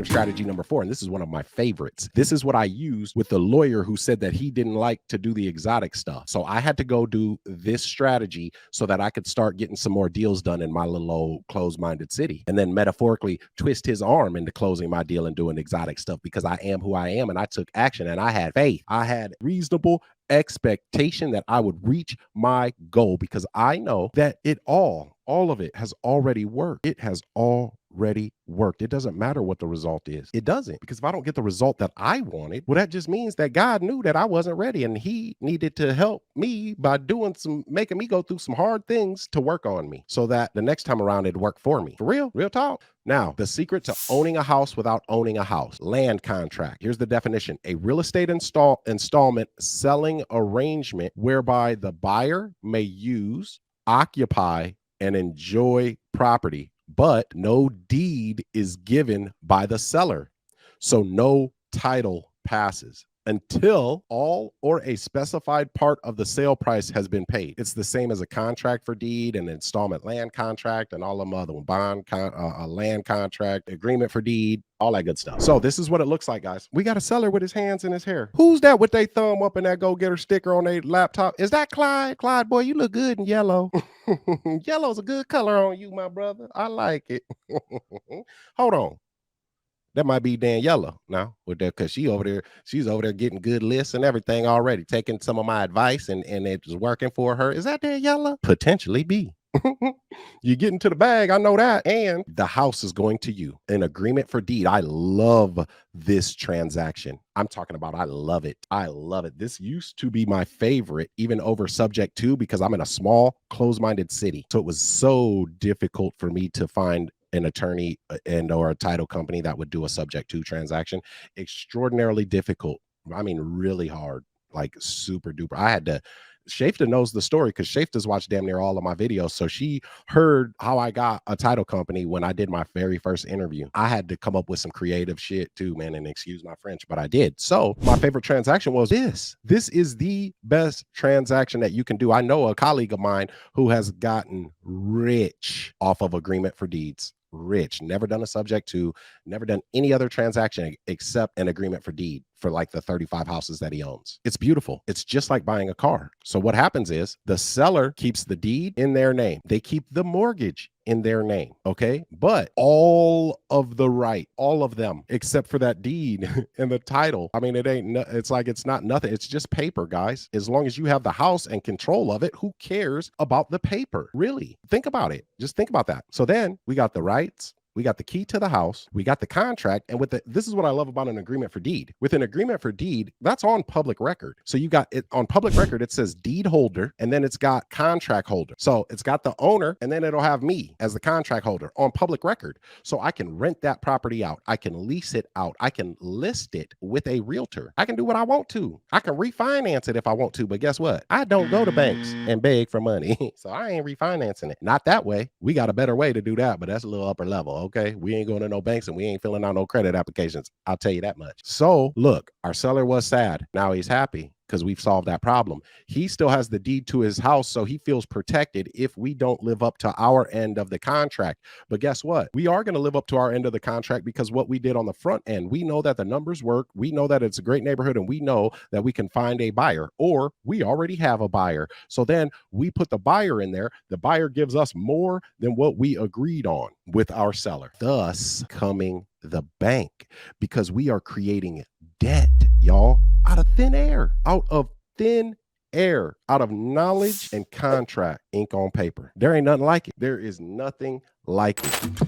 strategy number 4, and this is one of my favorites. This is what I used with the lawyer who said that he didn't like to do the exotic stuff. So I had to go do this strategy so that I could start getting some more deals done in my little old closed-minded city, and then metaphorically twist his arm into closing my deal and doing exotic stuff, because I am who I am, and I took action, and I had faith. I had reasonable expectation that I would reach my goal, because I know that all of it has already worked. It has already worked. It doesn't matter what the result is. It doesn't, because if I don't get the result that I wanted, well, that just means that God knew that I wasn't ready, and he needed to help me by making me go through some hard things to work on me, so that the next time around it'd work for me. For real talk. Now, the secret to owning a house without owning a house. Land contract. Here's the definition. A real estate installment selling arrangement whereby the buyer may use, occupy, and enjoy property, but no deed is given by the seller. So no title passes until all or a specified part of the sale price has been paid. It's the same as a contract for deed, an installment land contract, and all them other one, a land contract, agreement for deed, all that good stuff. So this is what it looks like, guys. We got a seller with his hands in his hair. Who's that with their thumb up and that go-getter sticker on their laptop? Is that Clyde? Clyde, boy, you look good in yellow. Yellow's a good color on you, my brother. I like it. Hold on. That might be Daniela now, with that, because she's over there getting good lists and everything already, taking some of my advice, and it's working for her. Is that Daniela? Potentially be. You get into the bag, I know that. And the house is going to you. An agreement for deed. I love this transaction. I'm talking about, I love it. I love it. This used to be my favorite, even over subject to, because I'm in a small, closed-minded city. So it was so difficult for me to find an attorney and or a title company that would do a subject to transaction. Extraordinarily difficult. I mean, really hard, like super duper. I had to, Shafta knows the story because Shafta's watched damn near all of my videos. So she heard how I got a title company when I did my very first interview. I had to come up with some creative shit too, man, and excuse my French, but I did. So my favorite transaction was this. This is the best transaction that you can do. I know a colleague of mine who has gotten rich off of agreement for deeds. Rich, never done a subject to, never done any other transaction except an agreement for deed for like the 35 houses that he owns. It's beautiful. It's just like buying a car. So what happens is the seller keeps the deed in their name. They keep the mortgage in their name. Okay. But all of the right, all of them, except for that deed and the title. I mean, it's like, it's not nothing. It's just paper, guys. As long as you have the house and control of it, who cares about the paper? Really? Think about it. Just think about that. So then we got the rights. We got the key to the house. We got the contract. And this is what I love about an agreement for deed. With an agreement for deed, that's on public record. So you got it on public record. It says deed holder, and then it's got contract holder. So it's got the owner, and then it'll have me as the contract holder on public record. So I can rent that property out. I can lease it out. I can list it with a realtor. I can do what I want to. I can refinance it if I want to. But guess what? I don't go to banks and beg for money. So I ain't refinancing it. Not that way. We got a better way to do that, but that's a little upper level. Okay, we ain't going to no banks and we ain't filling out no credit applications. I'll tell you that much. So look, our seller was sad. Now he's happy because we've solved that problem. He still has the deed to his house, so he feels protected if we don't live up to our end of the contract. But guess what? We are going to live up to our end of the contract because what we did on the front end, we know that the numbers work. We know that it's a great neighborhood, and we know that we can find a buyer, or we already have a buyer. So then we put the buyer in there. The buyer gives us more than what we agreed on with our seller, thus coming the bank, because we are creating debt, y'all, out of thin air, out of knowledge and contract, ink on paper. There ain't nothing like it. There is nothing like it.